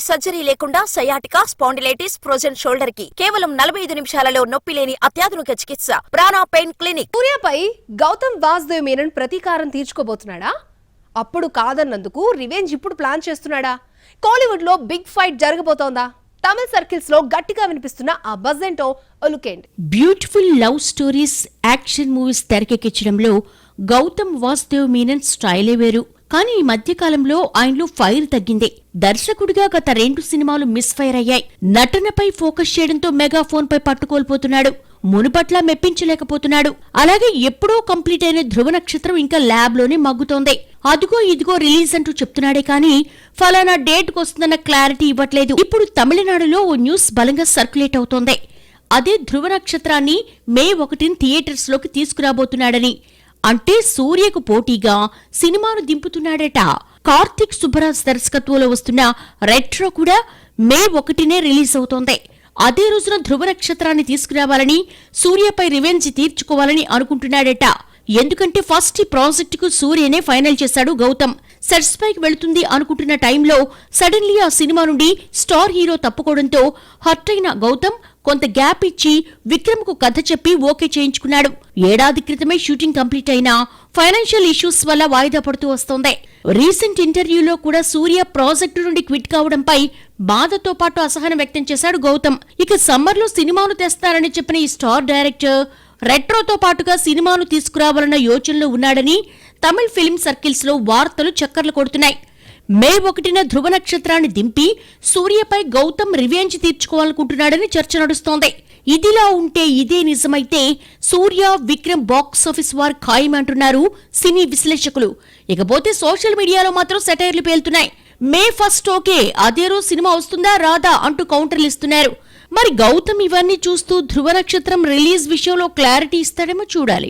Surgery లేకుండా sciatica, spondylitis, frozen shoulder కి కేవలం 45 నిమిషాలలో నొప్పి లేని అత్యాధునిక చికిత్స ప్రాణ పెయిన్ క్లినిక్. సూర్యపై గౌతమ్ వాసుదేవ్ మీనన్ ప్రతీకారం తీర్చుకోబోతున్నాడా? అప్పుడు కాదన్నందుకు రివెంజ్ ఇప్పుడు ప్లాన్ చేస్తున్నాడా? కోలీవుడ్ లో బిగ్ ఫైట్ జరగబోతోందా? తమిళ సర్కిల్స్ లో గట్టిగా వినిపిస్తున్న ఆ బజ్ ఏంటో ఒలుకేండి. Beautiful love stories, action movies తెరకెక్కించడంలో గౌతమ్ వాసుదేవ్ మీనన్ స్టైలే వేరు. కానీ ఈ మధ్య కాలంలో ఆయనలో ఫైర్ తగ్గింది. దర్శకుడిగా గత 2 సినిమాలు మిస్ ఫైర్ అయ్యాయి. నటనపై ఫోకస్ చేయడంతో మెగాఫోన్ పై పట్టుకోల్పోతున్నాడు. మునుపట్లా మెప్పించలేకపోతున్నాడు. అలాగే ఎప్పుడో కంప్లీట్ అయిన ధృవ నక్షత్రం ఇంకా ల్యాబ్ లోనే మగ్గుతోంది. అదిగో ఇదిగో రిలీజ్ అంటూ చెప్తున్నాడే కానీ ఫలానా డేట్ కు వస్తుందన్న క్లారిటీ ఇవ్వట్లేదు. ఇప్పుడు తమిళనాడులో ఓ న్యూస్ బలంగా సర్క్యులేట్ అవుతోంది. అదే ధృవ నక్షత్రాన్ని మే 1 థియేటర్స్ లోకి తీసుకురాబోతున్నాడని. అంటే సూర్యకు పోటీగా సినిమాను దింపుతున్నాడట. కార్తిక్ సుబ్బరాజ్ దర్శకత్వంలో వస్తున్న రెట్రో కూడా మే 1 రిలీజ్ అవుతోంది. అదే రోజున ధృవ నక్షత్రాన్ని తీసుకురావాలని, సూర్యపై రివెంజ్ తీర్చుకోవాలని అనుకుంటున్నాడట. ఎందుకంటే ఫస్ట్ ఈ ప్రాజెక్టుకు సూర్యనే ఫైనల్ చేశాడు గౌతమ్. సెట్స్ పైకి వెళుతుంది అనుకుంటున్న టైంలో సడన్లీ ఆ సినిమా నుండి స్టార్ హీరో తప్పుకోవడంతో హర్ట్ అయిన గౌతమ్ కొంత గ్యాప్ ఇచ్చి విక్రమ్ కు కథ చెప్పి ఓకే చేయించుకున్నాడు. ఏడాది క్రితమే షూటింగ్ కంప్లీట్ అయినా ఫైనాన్షియల్ ఇష్యూస్ వల్ల వాయిదా పడుతూ వస్తోంది. రీసెంట్ ఇంటర్వ్యూలో కూడా సూర్య ప్రాజెక్టు నుండి క్విట్ కావడంపై బాధతో పాటు అసహనం వ్యక్తం చేశాడు గౌతమ్. ఇక సమ్మర్ లో సినిమాను తెస్తారని చెప్పిన ఈ స్టార్ డైరెక్టర్ రెట్రోతో పాటుగా సినిమాను తీసుకురావాలన్న యోచనలో ఉన్నాడని తమిళ ఫిల్మ్ సర్కిల్స్ లో వార్తలు చక్కర్లు కొడుతున్నాయి. మే 1 ధృవ నక్షత్రాన్ని దింపి సూర్యపై గౌతమ్ రివెంజ్ తీర్చుకోవాలనుకుంటున్నాడని చర్చ నడుస్తోంది. ఇదిలా ఉంటే ఇదే నిజమైతే సూర్య, విక్రమ్ బాక్సాఫీస్ వార్ ఖాయమంటున్నారు సినీ విశ్లేషకులు. ఇకపోతే సోషల్ మీడియాలో మాత్రం సెటైర్లు పేలుతున్నాయి. మే 1 ఓకే, అదే రోజు సినిమా వస్తుందా రాదా అంటూ కౌంటర్లు ఇస్తున్నారు. మరి గౌతమ్ ఇవన్నీ చూస్తూ ధృవ నక్షత్రం రిలీజ్ విషయంలో క్లారిటీ ఇస్తాడేమో చూడాలి.